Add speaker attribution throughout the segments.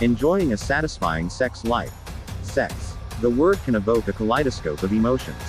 Speaker 1: Enjoying a satisfying sex life. Sex. The word can evoke a kaleidoscope of emotions.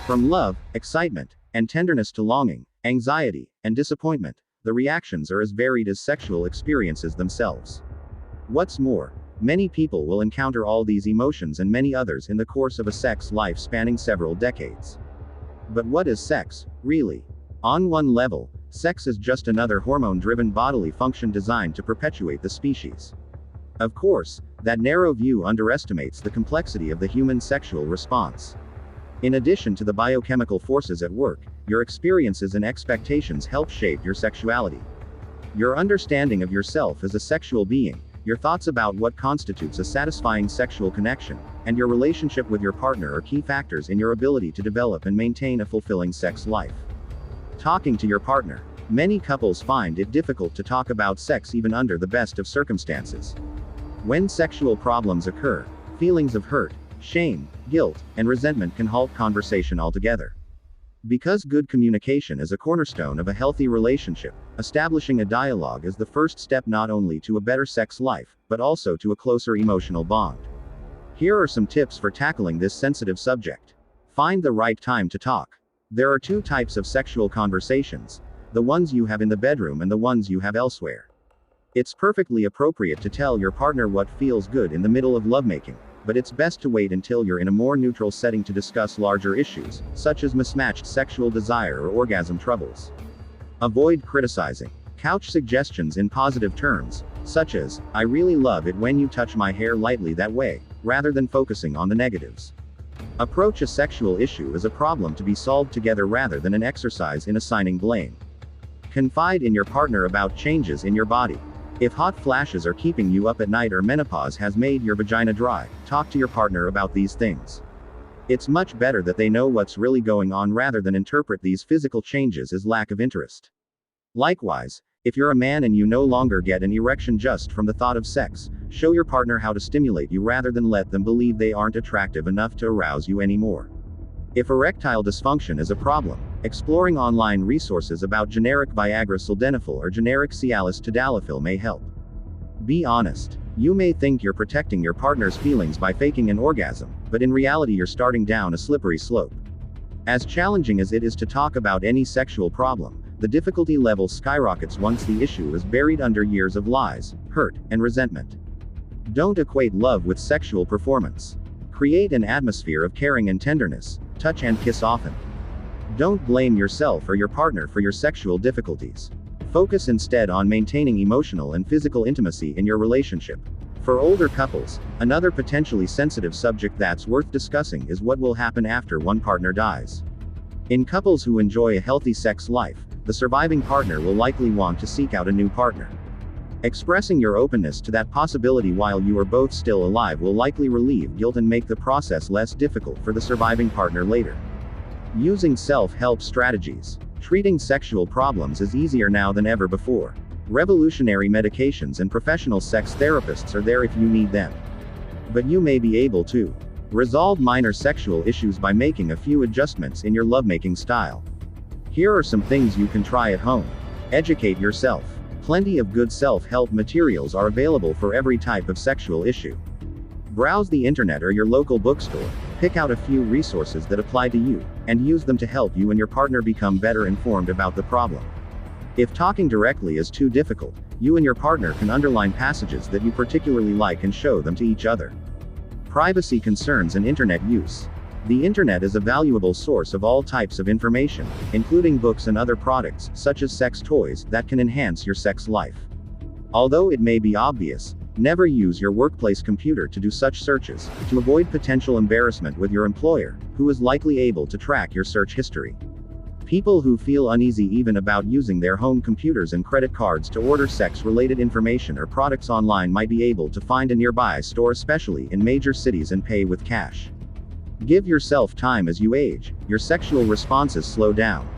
Speaker 1: From love, excitement, and tenderness to longing, anxiety, and disappointment, the reactions are as varied as sexual experiences themselves. What's more, many people will encounter all these emotions and many others in the course of a sex life spanning several decades. But what is sex, really? On one level, sex is just another hormone-driven bodily function designed to perpetuate the species. Of course, that narrow view underestimates the complexity of the human sexual response. In addition to the biochemical forces at work, your experiences and expectations help shape your sexuality. Your understanding of yourself as a sexual being, your thoughts about what constitutes a satisfying sexual connection, and your relationship with your partner are key factors in your ability to develop and maintain a fulfilling sex life. Talking to your partner. Many couples find it difficult to talk about sex even under the best of circumstances. When sexual problems occur, feelings of hurt, shame, guilt, and resentment can halt conversation altogether. Because good communication is a cornerstone of a healthy relationship, establishing a dialogue is the first step not only to a better sex life, but also to a closer emotional bond. Here are some tips for tackling this sensitive subject. Find the right time to talk. There are two types of sexual conversations: the ones you have in the bedroom and the ones you have elsewhere. It's perfectly appropriate to tell your partner what feels good in the middle of lovemaking, but it's best to wait until you're in a more neutral setting to discuss larger issues, such as mismatched sexual desire or orgasm troubles. Avoid criticizing. Couch suggestions in positive terms, such as, "I really love it when you touch my hair lightly that way," rather than focusing on the negatives. Approach a sexual issue as a problem to be solved together rather than an exercise in assigning blame. Confide in your partner about changes in your body. If hot flashes are keeping you up at night or menopause has made your vagina dry, talk to your partner about these things. It's much better that they know what's really going on rather than interpret these physical changes as lack of interest. Likewise, if you're a man and you no longer get an erection just from the thought of sex, show your partner how to stimulate you rather than let them believe they aren't attractive enough to arouse you anymore. If erectile dysfunction is a problem, exploring online resources about generic Viagra sildenafil or generic Cialis tadalafil may help. Be honest. You may think you're protecting your partner's feelings by faking an orgasm, but in reality you're starting down a slippery slope. As challenging as it is to talk about any sexual problem, the difficulty level skyrockets once the issue is buried under years of lies, hurt, and resentment. Don't equate love with sexual performance. Create an atmosphere of caring and tenderness. Touch and kiss often. Don't blame yourself or your partner for your sexual difficulties. Focus instead on maintaining emotional and physical intimacy in your relationship. For older couples, another potentially sensitive subject that's worth discussing is what will happen after one partner dies. In couples who enjoy a healthy sex life, the surviving partner will likely want to seek out a new partner. Expressing your openness to that possibility while you are both still alive will likely relieve guilt and make the process less difficult for the surviving partner later. Using self-help strategies. Treating sexual problems is easier now than ever before. Revolutionary medications and professional sex therapists are there if you need them. But you may be able to resolve minor sexual issues by making a few adjustments in your lovemaking style. Here are some things you can try at home. Educate yourself. Plenty of good self-help materials are available for every type of sexual issue. Browse the internet or your local bookstore, pick out a few resources that apply to you, and use them to help you and your partner become better informed about the problem. If talking directly is too difficult, you and your partner can underline passages that you particularly like and show them to each other. Privacy concerns and internet use. The internet is a valuable source of all types of information, including books and other products, such as sex toys, that can enhance your sex life. Although it may be obvious, never use your workplace computer to do such searches, to avoid potential embarrassment with your employer, who is likely able to track your search history. People who feel uneasy even about using their home computers and credit cards to order sex-related information or products online might be able to find a nearby store, especially in major cities, and pay with cash. Give yourself time. As you age, your sexual responses slow down.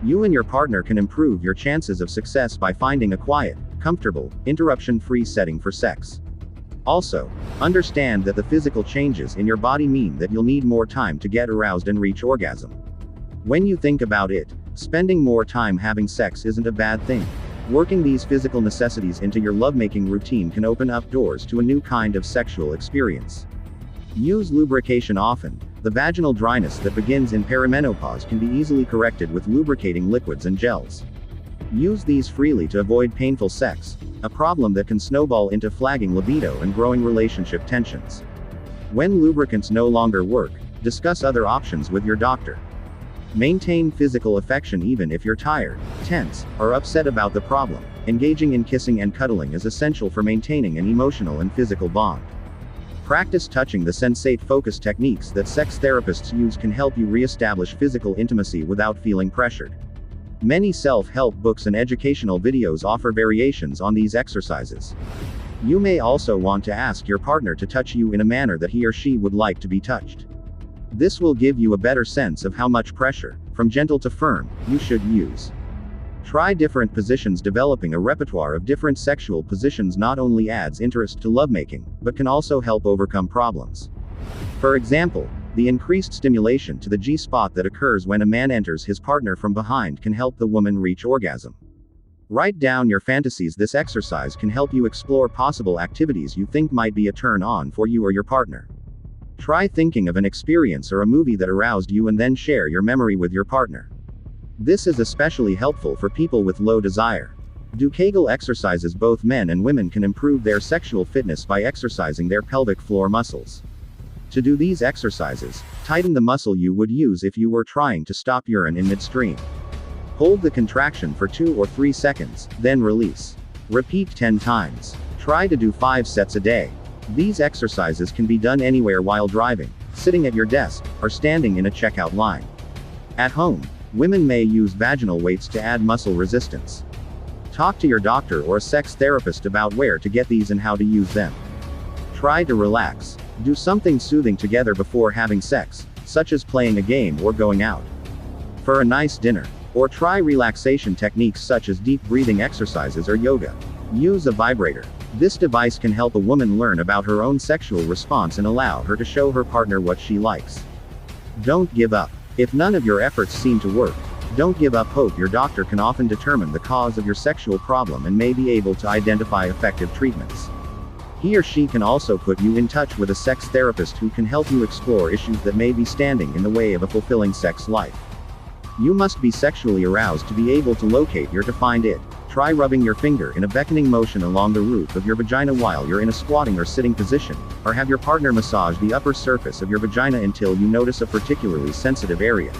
Speaker 1: You and your partner can improve your chances of success by finding a quiet, comfortable, interruption-free setting for sex. Also, understand that the physical changes in your body mean that you'll need more time to get aroused and reach orgasm. When you think about it, spending more time having sex isn't a bad thing. Working these physical necessities into your lovemaking routine can open up doors to a new kind of sexual experience. Use lubrication often. The vaginal dryness that begins in perimenopause can be easily corrected with lubricating liquids and gels. Use these freely to avoid painful sex, a problem that can snowball into flagging libido and growing relationship tensions. When lubricants no longer work, discuss other options with your doctor. Maintain physical affection even if you're tired, tense, or upset about the problem. Engaging in kissing and cuddling is essential for maintaining an emotional and physical bond. Practice touching. The sensate focus techniques that sex therapists use can help you re-establish physical intimacy without feeling pressured. Many self-help books and educational videos offer variations on these exercises. You may also want to ask your partner to touch you in a manner that he or she would like to be touched. This will give you a better sense of how much pressure, from gentle to firm, you should use. Try different positions. Developing a repertoire of different sexual positions not only adds interest to lovemaking, but can also help overcome problems. For example, the increased stimulation to the G-spot that occurs when a man enters his partner from behind can help the woman reach orgasm. Write down your fantasies. This exercise can help you explore possible activities you think might be a turn-on for you or your partner. Try thinking of an experience or a movie that aroused you and then share your memory with your partner. This is especially helpful for people with low desire. Do Kegel exercises. Both men and women can improve their sexual fitness by exercising their pelvic floor muscles. To do these exercises, tighten the muscle you would use if you were trying to stop urine in midstream. Hold the contraction for 2 or 3 seconds, then release. Repeat 10 times. Try to do 5 sets a day. These exercises can be done anywhere while driving, sitting at your desk, or standing in a checkout line. At home, women may use vaginal weights to add muscle resistance. Talk to your doctor or a sex therapist about where to get these and how to use them. Try to relax. Do something soothing together before having sex, such as playing a game or going out for a nice dinner. Or try relaxation techniques such as deep breathing exercises or yoga. Use a vibrator. This device can help a woman learn about her own sexual response and allow her to show her partner what she likes. Don't give up. If none of your efforts seem to work, don't give up hope. Your doctor can often determine the cause of your sexual problem and may be able to identify effective treatments. He or she can also put you in touch with a sex therapist who can help you explore issues that may be standing in the way of a fulfilling sex life. You must be sexually aroused to be able to locate your defined it. Try rubbing your finger in a beckoning motion along the roof of your vagina while you're in a squatting or sitting position, or have your partner massage the upper surface of your vagina until you notice a particularly sensitive area.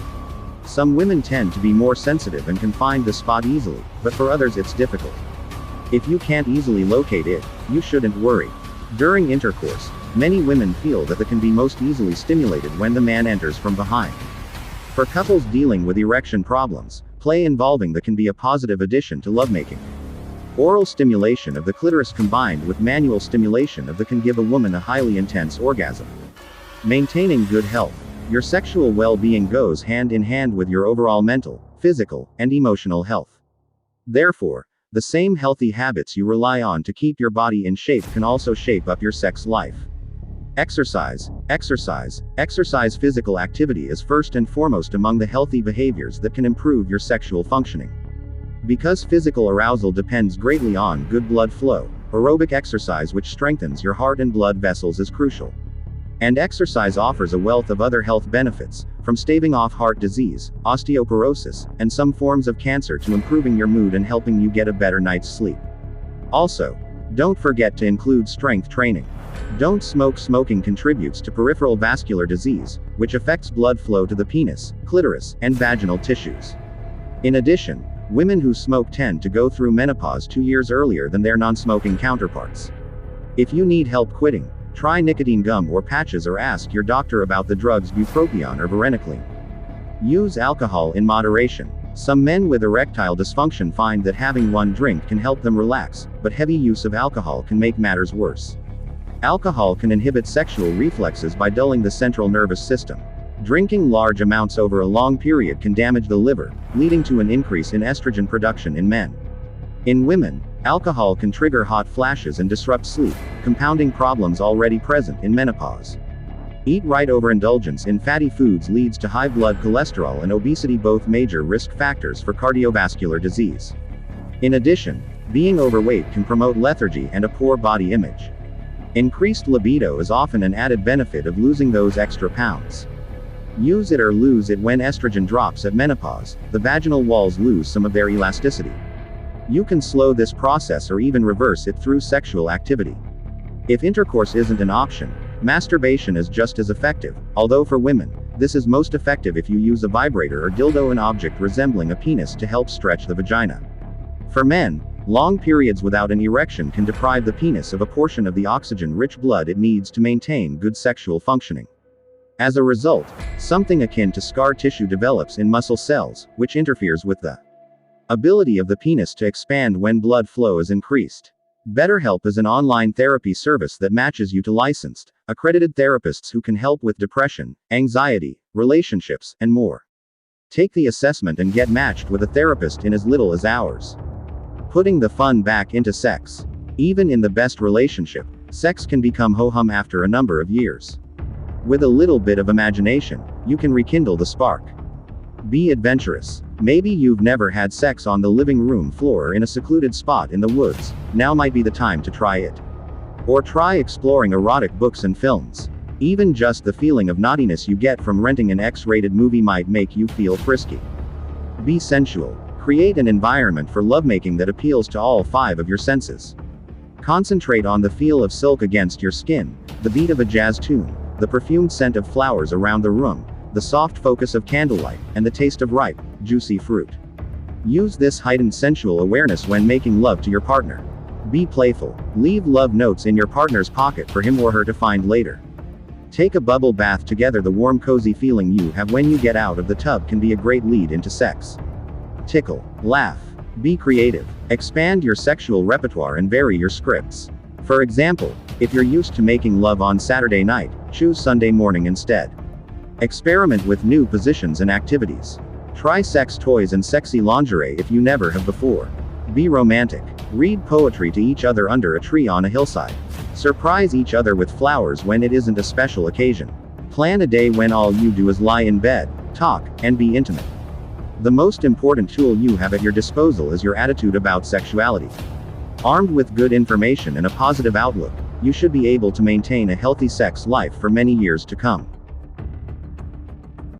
Speaker 1: Some women tend to be more sensitive and can find the spot easily, but for others it's difficult. If you can't easily locate it, you shouldn't worry. During intercourse, many women feel that they can be most easily stimulated when the man enters from behind. For couples dealing with erection problems, play involving them can be a positive addition to lovemaking. Oral stimulation of the clitoris combined with manual stimulation of the can give a woman a highly intense orgasm. Maintaining good health. Your sexual well-being goes hand in hand with your overall mental, physical, and emotional health. Therefore, the same healthy habits you rely on to keep your body in shape can also shape up your sex life. Exercise. Physical activity is first and foremost among the healthy behaviors that can improve your sexual functioning. Because physical arousal depends greatly on good blood flow, aerobic exercise which strengthens your heart and blood vessels is crucial. And exercise offers a wealth of other health benefits, from staving off heart disease, osteoporosis, and some forms of cancer to improving your mood and helping you get a better night's sleep. Also, don't forget to include strength training. Don't smoke. Smoking contributes to peripheral vascular disease, which affects blood flow to the penis, clitoris, and vaginal tissues. In addition, women who smoke tend to go through menopause 2 years earlier than their non-smoking counterparts. If you need help quitting, try nicotine gum or patches or ask your doctor about the drugs bupropion or varenicline. Use alcohol in moderation. Some men with erectile dysfunction find that having one drink can help them relax, but heavy use of alcohol can make matters worse. Alcohol can inhibit sexual reflexes by dulling the central nervous system. Drinking large amounts over a long period can damage the liver, leading to an increase in estrogen production in men. In women, alcohol can trigger hot flashes and disrupt sleep, compounding problems already present in menopause. Eat right. Overindulgence in fatty foods leads to high blood cholesterol and obesity, both major risk factors for cardiovascular disease. In addition, being overweight can promote lethargy and a poor body image. Increased libido is often an added benefit of losing those extra pounds. Use it or lose it. When estrogen drops at menopause, the vaginal walls lose some of their elasticity. You can slow this process or even reverse it through sexual activity. If intercourse isn't an option, masturbation is just as effective, although for women, this is most effective if you use a vibrator or dildo, an object resembling a penis, to help stretch the vagina. For men, long periods without an erection can deprive the penis of a portion of the oxygen-rich blood it needs to maintain good sexual functioning. As a result, something akin to scar tissue develops in muscle cells, which interferes with the ability of the penis to expand when blood flow is increased. BetterHelp is an online therapy service that matches you to licensed, accredited therapists who can help with depression, anxiety, relationships, and more. Take the assessment and get matched with a therapist in as little as hours. Putting the fun back into sex. Even in the best relationship, sex can become ho-hum after a number of years. With a little bit of imagination, you can rekindle the spark. Be adventurous. Maybe you've never had sex on the living room floor or in a secluded spot in the woods. Now might be the time to try it. Or try exploring erotic books and films. Even just the feeling of naughtiness you get from renting an X-rated movie might make you feel frisky. Be sensual. Create an environment for lovemaking that appeals to all 5 of your senses. Concentrate on the feel of silk against your skin, the beat of a jazz tune, the perfumed scent of flowers around the room, the soft focus of candlelight, and the taste of ripe, juicy fruit. Use this heightened sensual awareness when making love to your partner. Be playful. Leave love notes in your partner's pocket for him or her to find later. Take a bubble bath together. The warm, cozy feeling you have when you get out of the tub can be a great lead into sex. Tickle. Laugh. Be creative. Expand your sexual repertoire and vary your scripts. For example, if you're used to making love on Saturday night, choose Sunday morning instead. Experiment with new positions and activities. Try sex toys and sexy lingerie if you never have before. Be romantic. Read poetry to each other under a tree on a hillside. Surprise each other with flowers when it isn't a special occasion. Plan a day when all you do is lie in bed, talk, and be intimate. The most important tool you have at your disposal is your attitude about sexuality. Armed with good information and a positive outlook, you should be able to maintain a healthy sex life for many years to come.